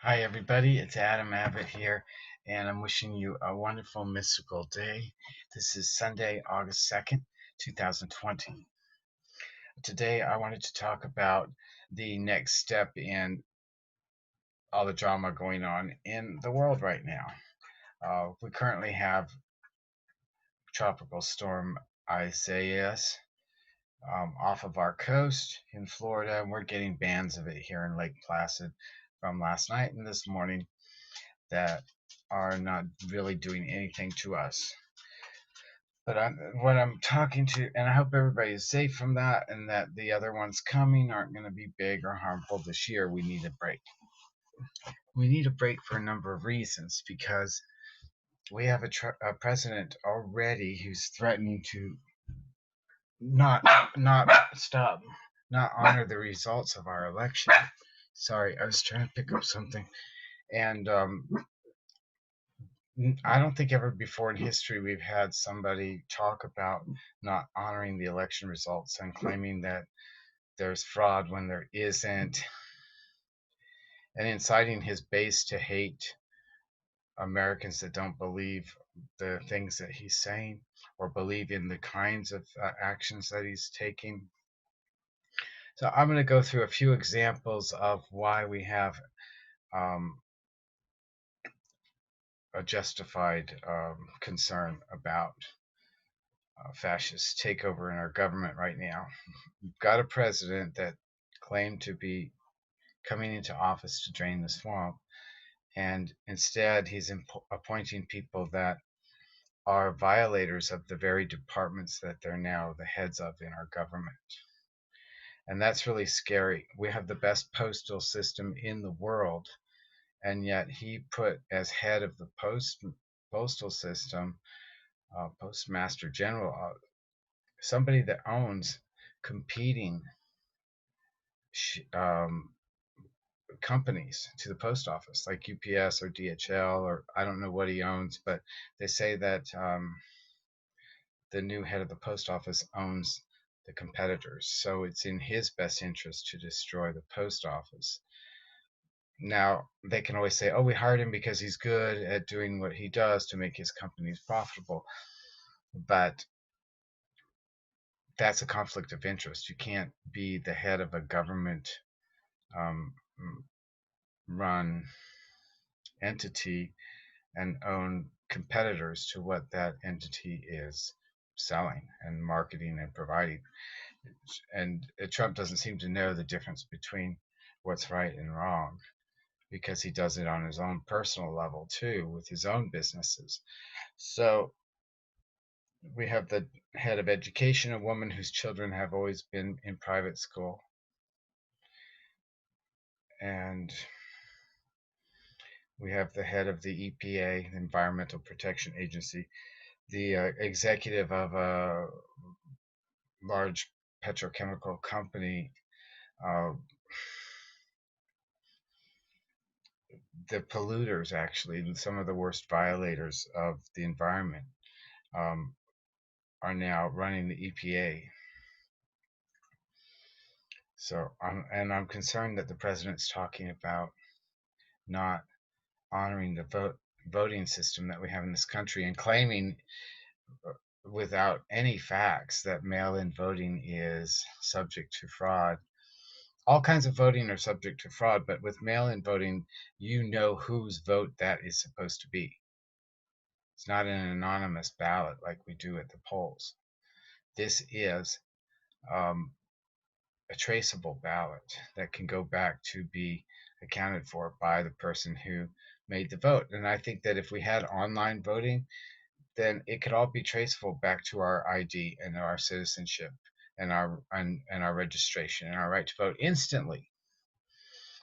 Hi, everybody. It's Adam Abbott here, and I'm wishing you a wonderful mystical day. This is Sunday, August 2nd, 2020. Today, I wanted to talk about the next step in all the drama going on in the world right now. We currently have Tropical Storm Isaias off of our coast in Florida, and we're getting bands of it here in Lake Placid from last night and this morning that are not really doing anything to us. But what I'm talking to, and I hope everybody is safe from that, and that the other ones coming aren't going to be big or harmful this year. We need a break. We need a break for a number of reasons because we have a president already who's threatening to not not stop, not honor the results of our election. Sorry, I was trying to pick up something, and I don't think ever before in history we've had somebody talk about not honoring the election results and claiming that there's fraud when there isn't, and inciting his base to hate Americans that don't believe the things that he's saying or believe in the kinds of actions that he's taking. So I'm going to go through a few examples of why we have um, a justified concern about fascist takeover in our government right now. We've got a president that claimed to be coming into office to drain the swamp, and instead he's appointing people that are violators of the very departments that they're now the heads of in our government. And that's really scary. We have the best postal system in the world, and yet he put as head of the postal system, Postmaster General, somebody that owns competing um, companies to the post office, like UPS or DHL, or I don't know what he owns, but they say that the new head of the post office owns the competitors. So it's in his best interest to destroy the post office. Now, they can always say, oh, we hired him because he's good at doing what he does to make his companies profitable. But that's a conflict of interest. You can't be the head of a government um, run entity and own competitors to what that entity is selling and marketing and providing. And Trump doesn't seem to know the difference between what's right and wrong because he does it on his own personal level too with his own businesses. So we have the head of education, a woman whose children have always been in private school. And we have the head of the EPA, the Environmental Protection Agency, the executive of a large petrochemical company, uh, the polluters, actually, some of the worst violators of the environment, um, are now running the EPA. So, I'm concerned that the president's talking about not honoring the voting system that we have in this country and claiming without any facts that mail-in voting is subject to fraud. All kinds of voting are subject to fraud, but with mail-in voting, you know whose vote that is supposed to be. It's not an anonymous ballot like we do at the polls. This is um, a traceable ballot that can go back to be accounted for by the person who made the vote. And I think that if we had online voting, then it could all be traceable back to our ID and our citizenship and our registration and our right to vote instantly.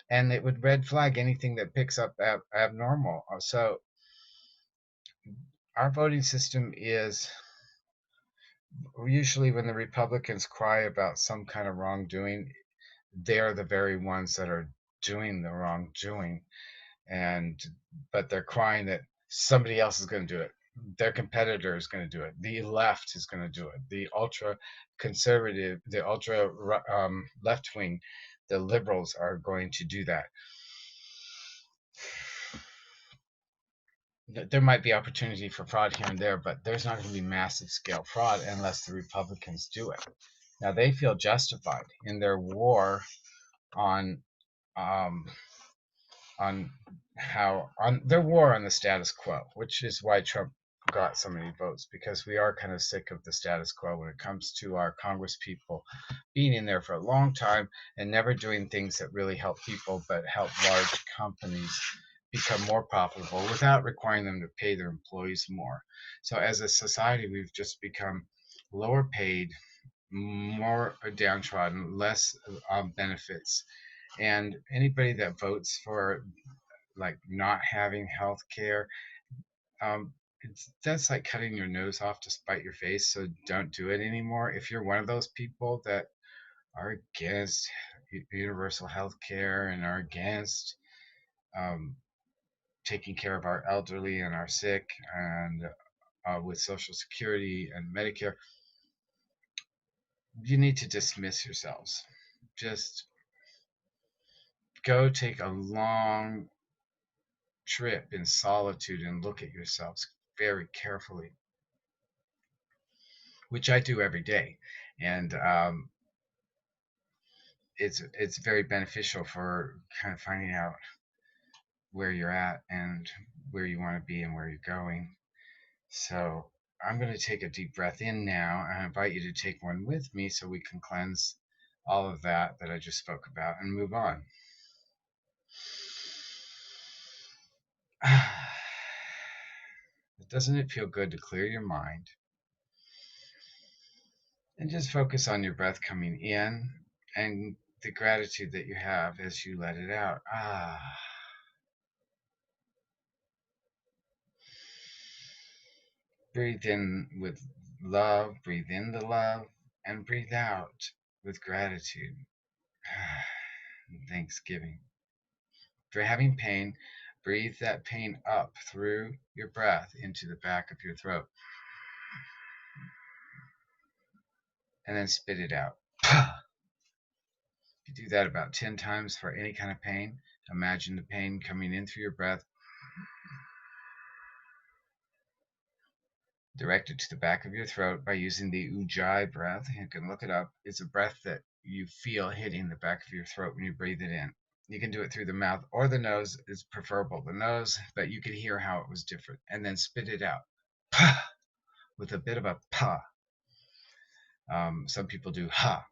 And it would red flag anything that picks up abnormal. So our voting system is usually, when the Republicans cry about some kind of wrongdoing, they're the very ones that are doing the wrongdoing, and but they're crying that somebody else is going to do it. Their competitor is going to do it. The left is going to do it. The ultra conservative, the ultra left wing, the liberals are going to do that. there might be opportunity for fraud here and there, but there's not going to be massive scale fraud unless the Republicans do it. Now they feel justified in their war on um, on on their war on the status quo, which is why Trump got so many votes, because we are kind of sick of the status quo when it comes to our Congress people being in there for a long time and never doing things that really help people but help large companies become more profitable without requiring them to pay their employees more. So as a society, we've just become lower paid, more downtrodden, less benefits. And anybody that votes for like not having health care, um, that's like cutting your nose off to spite your face. So don't do it anymore. If you're one of those people that are against universal health care and are against um, taking care of our elderly and our sick and with Social Security and Medicare, you need to dismiss yourselves. Just go take a long trip in solitude and look at yourselves very carefully, which I do every day. And it's very beneficial for kind of finding out where you're at and where you want to be and where you're going. So I'm going to take a deep breath in now, and I invite you to take one with me so we can cleanse all of that I just spoke about and move on. Doesn't it feel good to clear your mind and just focus on your breath coming in and the gratitude that you have as you let it out? Breathe in with love, breathe in the love, and breathe out with gratitude and thanksgiving. If you're having pain, breathe that pain up through your breath into the back of your throat and then spit it out. If you do that about 10 times for any kind of pain, imagine the pain coming in through your breath, directed to the back of your throat by using the Ujjayi breath. You can look it up. It's a breath that you feel hitting the back of your throat when you breathe it in. You can do it through the mouth or the nose. It's preferable the nose, but you could hear how it was different. And then spit it out with a bit of a pa. Some people do ha,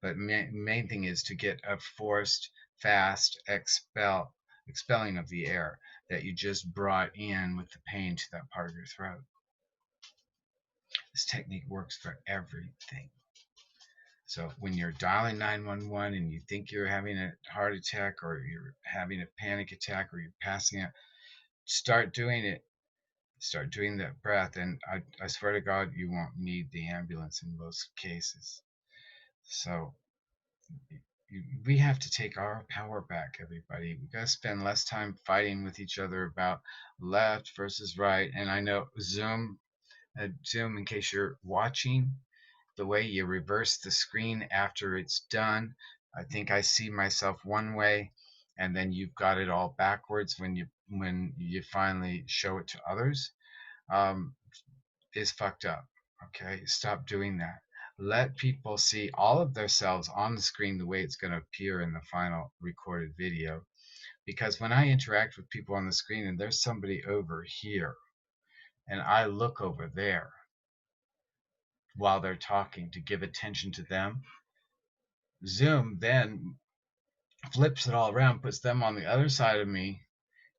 but main thing is to get a forced, fast expelling of the air that you just brought in with the pain to that part of your throat. This technique works for everything. So when you're dialing 911 and you think you're having a heart attack or you're having a panic attack or you're passing out, start doing it. Start doing that breath, and I swear to God, you won't need the ambulance in most cases. So we have to take our power back, everybody. We got to spend less time fighting with each other about left versus right. And I know Zoom, in case you're watching, the way you reverse the screen after it's done, I think I see myself one way, and then you've got it all backwards when you finally show it to others. Is fucked up. Okay, stop doing that. Let people see all of themselves on the screen the way it's going to appear in the final recorded video. Because when I interact with people on the screen and there's somebody over here and I look over there while they're talking to give attention to them, Zoom then flips it all around, puts them on the other side of me,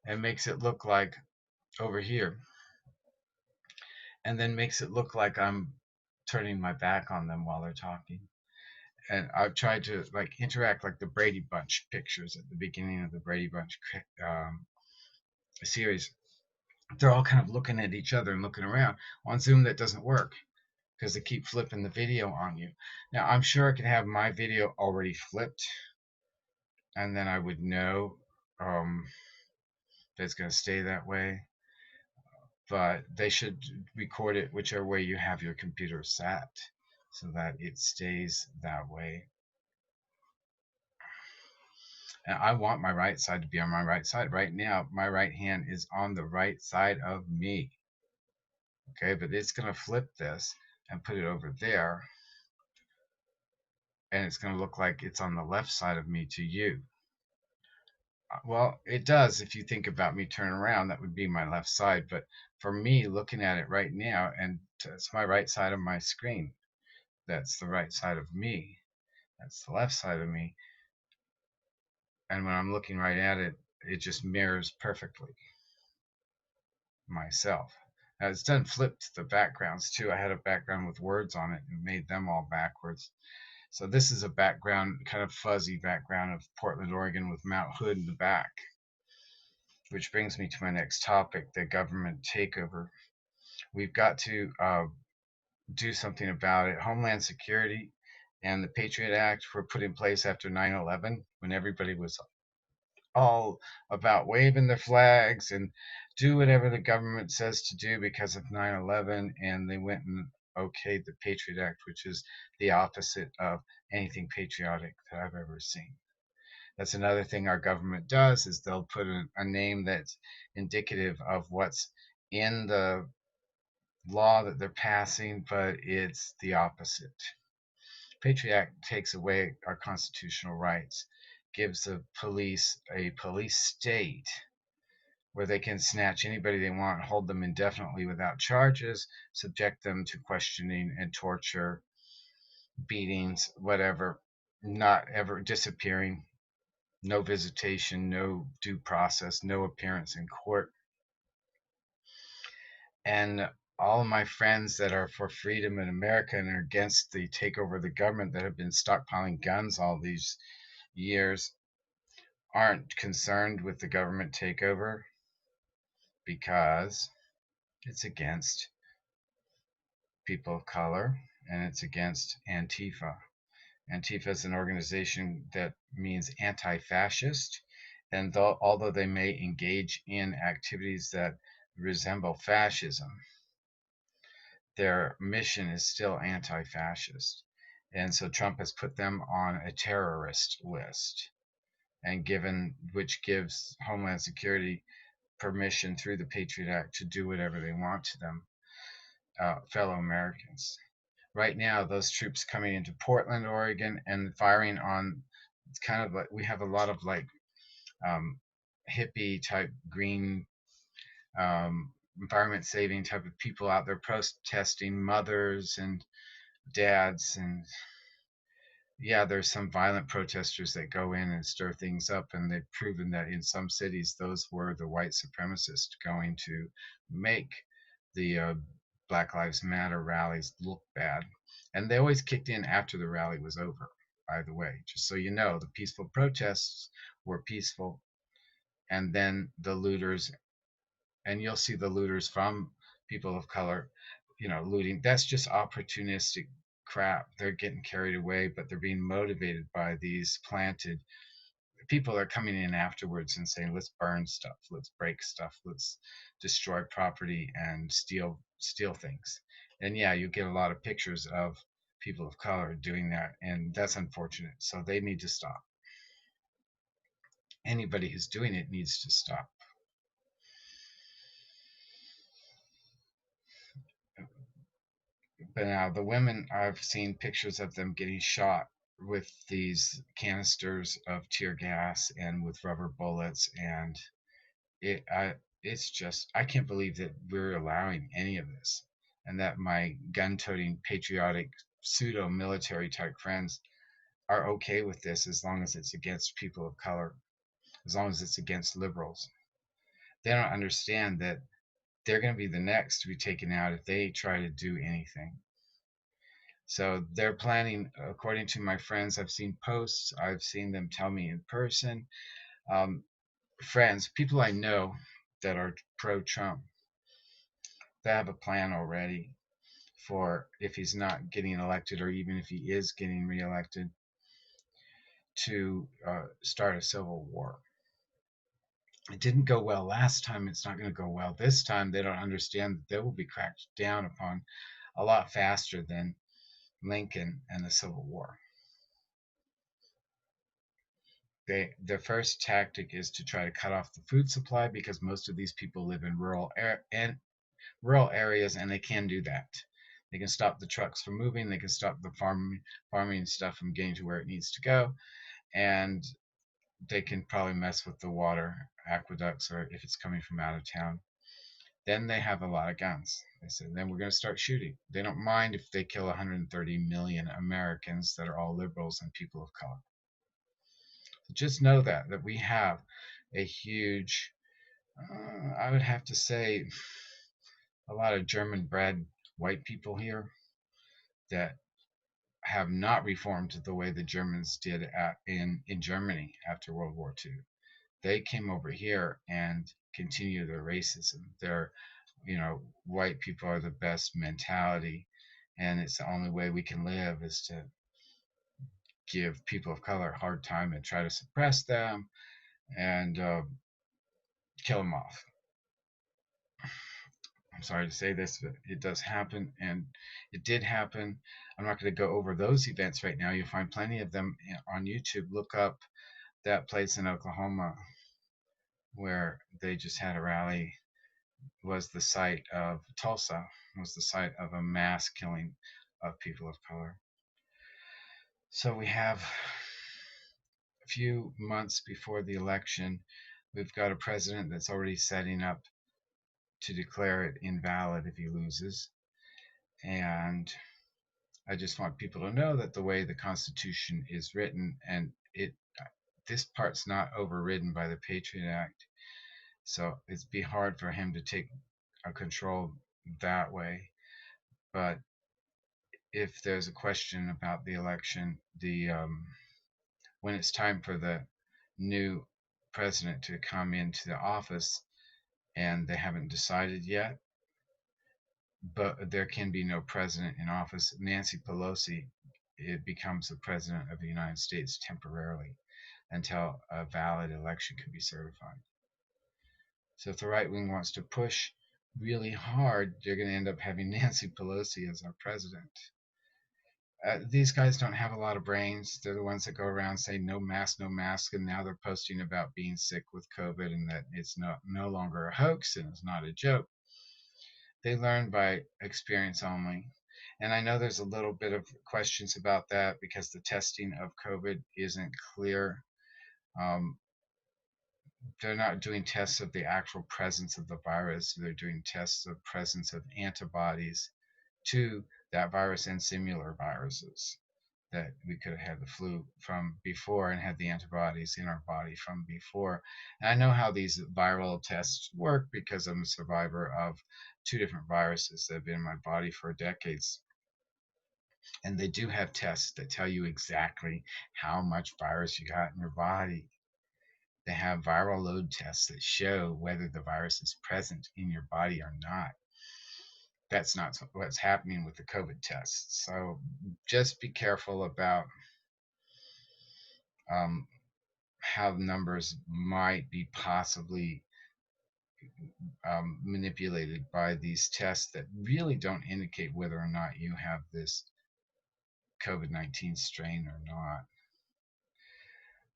and makes it look like over here, and then makes it look like I'm turning my back on them while they're talking. And I've tried to like interact like the Brady Bunch pictures at the beginning of the Brady Bunch series. They're all kind of looking at each other and looking around. On Zoom, that doesn't work because they keep flipping the video on you. Now, I'm sure I could have my video already flipped, and then I would know that it's going to stay that way. But they should record it whichever way you have your computer set so that it stays that way. And I want my right side to be on my right side. Right now, my right hand is on the right side of me. Okay, but it's going to flip this and put it over there, and it's going to look like it's on the left side of me to you. Well, it does if you think about me turning around, that would be my left side. But for me, looking at it right now, and it's my right side of my screen, that's the right side of me. That's the left side of me. And when I'm looking right at it, it just mirrors perfectly myself. Now it's done flipped the backgrounds too. I had a background with words on it and made them all backwards. So this is a background, kind of fuzzy background of Portland, Oregon with Mount Hood in the back. Which brings me to my next topic, the government takeover. We've got to do something about it. Homeland Security and the Patriot Act were put in place after 9/11 when everybody was all about waving their flags and do whatever the government says to do because of 9/11, and they went and okayed the Patriot Act, which is the opposite of anything patriotic that I've ever seen. That's another thing our government does is they'll put a name that's indicative of what's in the law that they're passing, but it's the opposite. Patriot Act takes away our constitutional rights, gives the police a police state where they can snatch anybody they want, hold them indefinitely without charges, subject them to questioning and torture, beatings, whatever, not ever disappearing, no visitation, no due process, no appearance in court. And all of my friends that are for freedom in America and are against the takeover of the government that have been stockpiling guns all these years aren't concerned with the government takeover because it's against people of color and it's against Antifa. Antifa is an organization that means anti-fascist, and although they may engage in activities that resemble fascism, their mission is still anti-fascist. And so Trump has put them on a terrorist list and which gives Homeland Security permission through the Patriot Act to do whatever they want to them, fellow Americans. Right now, those troops coming into Portland, Oregon, and firing on, it's kind of like we have a lot of like um, hippie type green environment saving type of people out there protesting, mothers and dads, and yeah, there's some violent protesters that go in and stir things up, and they've proven that in some cities those were the white supremacists going to make the Black Lives Matter rallies look bad. And they always kicked in after the rally was over, by the way, just so you know. The peaceful protests were peaceful, and then the looters, and you'll see the looters from people of color, looting. That's just opportunistic crap. They're getting carried away, but they're being motivated by these planted people that are coming in afterwards and saying, let's burn stuff, let's break stuff, let's destroy property and steal things. And yeah, you get a lot of pictures of people of color doing that, and that's unfortunate. So they need to stop. Anybody who's doing it needs to stop. But now the women, I've seen pictures of them getting shot with these canisters of tear gas and with rubber bullets, and it I, it's just I can't believe that we're allowing any of this, and that my gun-toting patriotic pseudo-military type friends are okay with this as long as it's against people of color, as long as it's against liberals. They don't understand that they're going to be the next to be taken out if they try to do anything. So they're planning, according to my friends. I've seen posts, I've seen them tell me in person. Um, Friends, people I know that are pro Trump, they have a plan already for if he's not getting elected, or even if he is getting reelected, to start a civil war. It didn't go well last time. It's not going to go well this time. They don't understand that they will be cracked down upon a lot faster than Lincoln and the Civil War. their first tactic is to try to cut off the food supply because most of these people live in rural areas, and they can do that. They can stop the trucks from moving. They can stop the farming stuff from getting to where it needs to go, and they can probably mess with the water aqueducts or if it's coming from out of town. Then they have a lot of guns. They said, then we're going to start shooting. They don't mind if they kill 130 million Americans that are all liberals and people of color. So just know that we have a huge, I would have to say, a lot of German-bred white people here that have not reformed the way the Germans did in Germany after World War II. They came over here and continue their racism. Their, white people are the best mentality, and it's the only way we can live is to give people of color a hard time and try to suppress them and kill them off. I'm sorry to say this, but it does happen, and it did happen. I'm not going to go over those events right now. You'll find plenty of them on YouTube. Look up that place in Oklahoma where they just had a rally. Was the site of Tulsa, was the site of a mass killing of people of color. So we have a few months before the election. We've got a president that's already setting up to declare it invalid if he loses. And I just want people to know that the way the Constitution is written, and this part's not overridden by the Patriot Act, so it'd be hard for him to take a control that way. But if there's a question about the election, when it's time for the new president to come into the office, and they haven't decided yet, but there can be no president in office. Nancy Pelosi, it becomes the president of the United States temporarily until a valid election can be certified. So if the right wing wants to push really hard, they're going to end up having Nancy Pelosi as our president. These guys don't have a lot of brains. They're the ones that go around saying no mask, no mask, and now they're posting about being sick with COVID and that it's no longer a hoax and it's not a joke. They learn by experience only. And I know there's a little bit of questions about that because the testing of COVID isn't clear. Um, they're not doing tests of the actual presence of the virus. They're doing tests of presence of antibodies to that virus and similar viruses that we could have had the flu from before and had the antibodies in our body from before. And I know how these viral tests work because I'm a survivor of 2 different viruses that have been in my body for decades. And they do have tests that tell you exactly how much virus you got in your body. They have viral load tests that show whether the virus is present in your body or not. That's not what's happening with the COVID tests. So just be careful about how numbers might be possibly manipulated by these tests that really don't indicate whether or not you have this COVID-19 strain or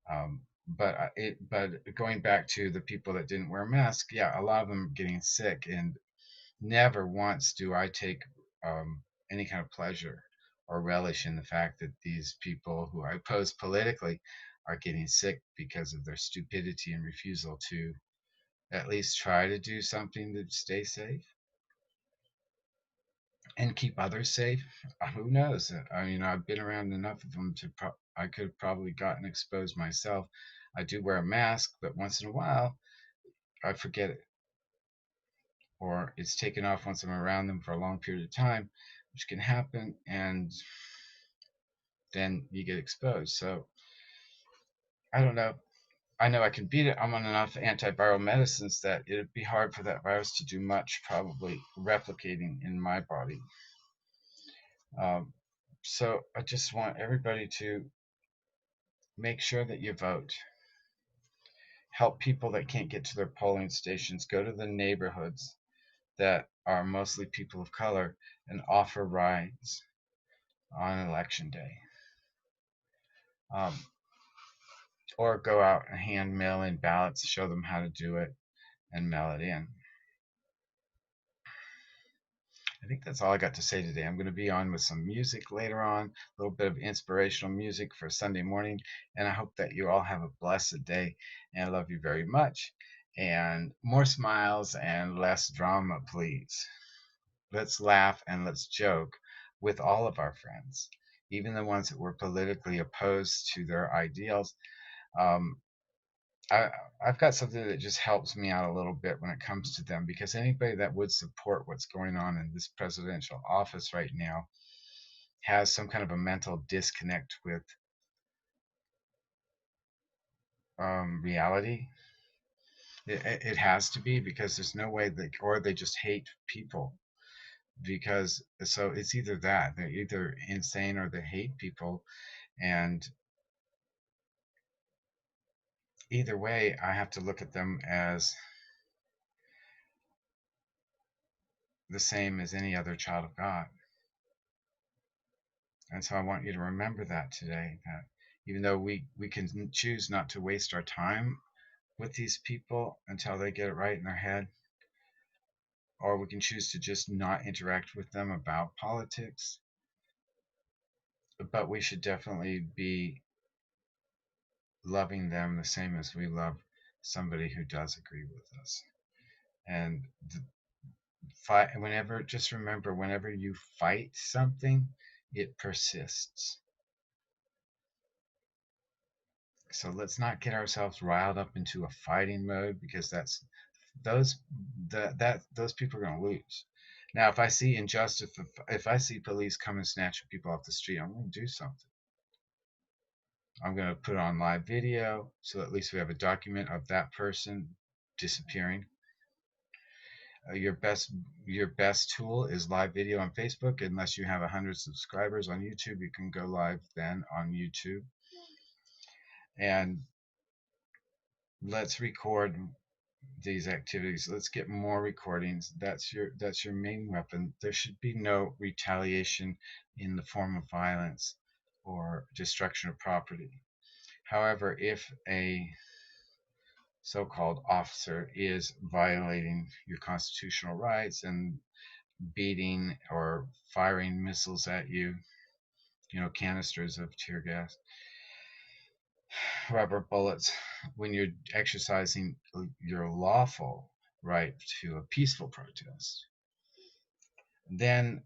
not. But going back to the people that didn't wear masks, yeah, a lot of them are getting sick, and never once do I take any kind of pleasure or relish in the fact that these people who I oppose politically are getting sick because of their stupidity and refusal to at least try to do something to stay safe and keep others safe. Who knows? I mean, I've been around enough of them to I could have probably gotten exposed myself. I do wear a mask, but once in a while I forget it, or it's taken off once I'm around them for a long period of time, which can happen, and then you get exposed. So I don't know. I know I can beat it. I'm on enough antiviral medicines that it'd be hard for that virus to do much, probably replicating in my body. So I just want everybody to make sure that you vote. Help people that can't get to their polling stations. Go to the neighborhoods that are mostly people of color and offer rides on election day. Um, or go out and hand mail in ballots, show them how to do it, and mail it in. I think that's all I got to say today. I'm going to be on with some music later on, a little bit of inspirational music for Sunday morning, and I hope that you all have a blessed day. And I love you very much. And more smiles and less drama, please. Let's laugh and let's joke with all of our friends, even the ones that were politically opposed to their ideals. Um, I, I've got something that just helps me out a little bit when it comes to them, because anybody that would support what's going on in this presidential office right now has some kind of a mental disconnect with reality. It has to be, because there's no way they, or they just hate people. Because so it's either that they're either insane or they hate people, and either way, I have to look at them as the same as any other child of God. And so I want you to remember that today, that even though we can choose not to waste our time with these people until they get it right in their head, or we can choose to just not interact with them about politics, but we should definitely be loving them the same as we love somebody who does agree with us. And fight whenever, just remember, whenever you fight something, it persists. So let's not get ourselves riled up into a fighting mode, because that's those those people are going to lose. Now, if I see injustice, if I see police come and snatch people off the street, I'm going to do something. I'm going to put on live video, so at least we have a document of that person disappearing. Your best tool is live video on Facebook. Unless you have 100 subscribers on YouTube, you can go live then on YouTube. And let's record these activities. Let's get more recordings. That's your main weapon. There should be no retaliation in the form of violence or destruction of property. However, if a so-called officer is violating your constitutional rights and beating or firing missiles at you, canisters of tear gas, rubber bullets, when you're exercising your lawful right to a peaceful protest, then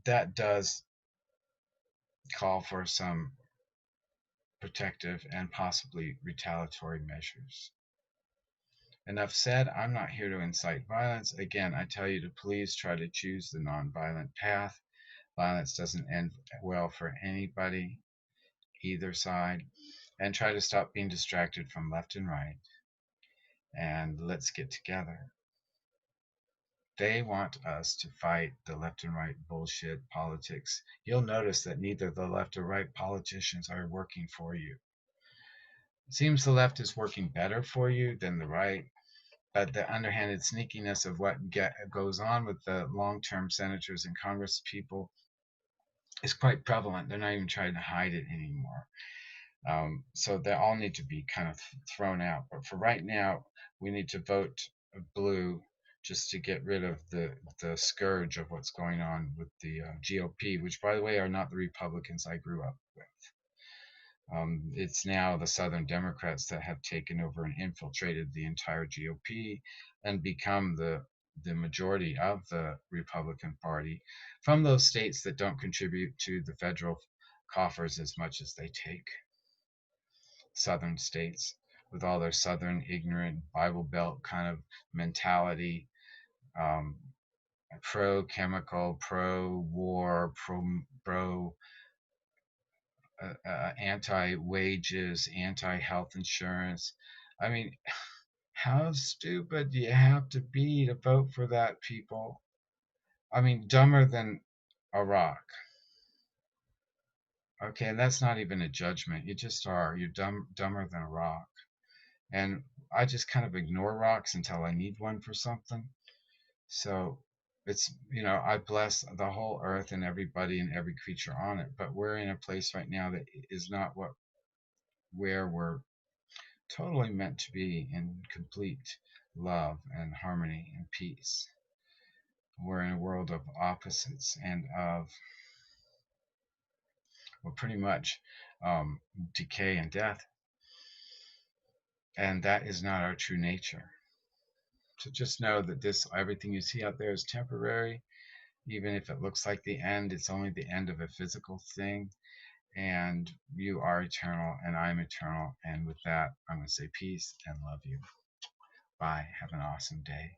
that does call for some protective and possibly retaliatory measures. Enough said. I'm not here to incite violence. Again, I tell you to please try to choose the nonviolent path. Violence doesn't end well for anybody, either side. And try to stop being distracted from left and right. And let's get together. They want us to fight the left and right bullshit politics. You'll notice that neither the left or right politicians are working for you. It seems the left is working better for you than the right, but the underhanded sneakiness of what goes on with the long-term senators and Congress people is quite prevalent. They're not even trying to hide it anymore. So they all need to be kind of thrown out. But for right now, we need to vote blue, just to get rid of the scourge of what's going on with the GOP, which, by the way, are not the Republicans I grew up with. It's now the Southern Democrats that have taken over and infiltrated the entire GOP and become the majority of the Republican Party from those states that don't contribute to the federal coffers as much as they take. Southern states, with all their Southern ignorant Bible Belt kind of mentality, um, pro chemical, pro war, pro anti wages, anti health insurance. I mean, how stupid do you have to be to vote for that, people? I mean, dumber than a rock. Okay, and that's not even a judgment. You just are. You're dumber than a rock. And I just kind of ignore rocks until I need one for something. So I bless the whole earth and everybody and every creature on it. But we're in a place right now that is not where we're totally meant to be in complete love and harmony and peace. We're in a world of opposites and of, well, pretty much um, decay and death, and that is not our true nature. So just know that this everything you see out there is temporary. Even if it looks like the end, it's only the end of a physical thing. And you are eternal, and I'm eternal. And with that, I'm going to say peace and love you. Bye. Have an awesome day.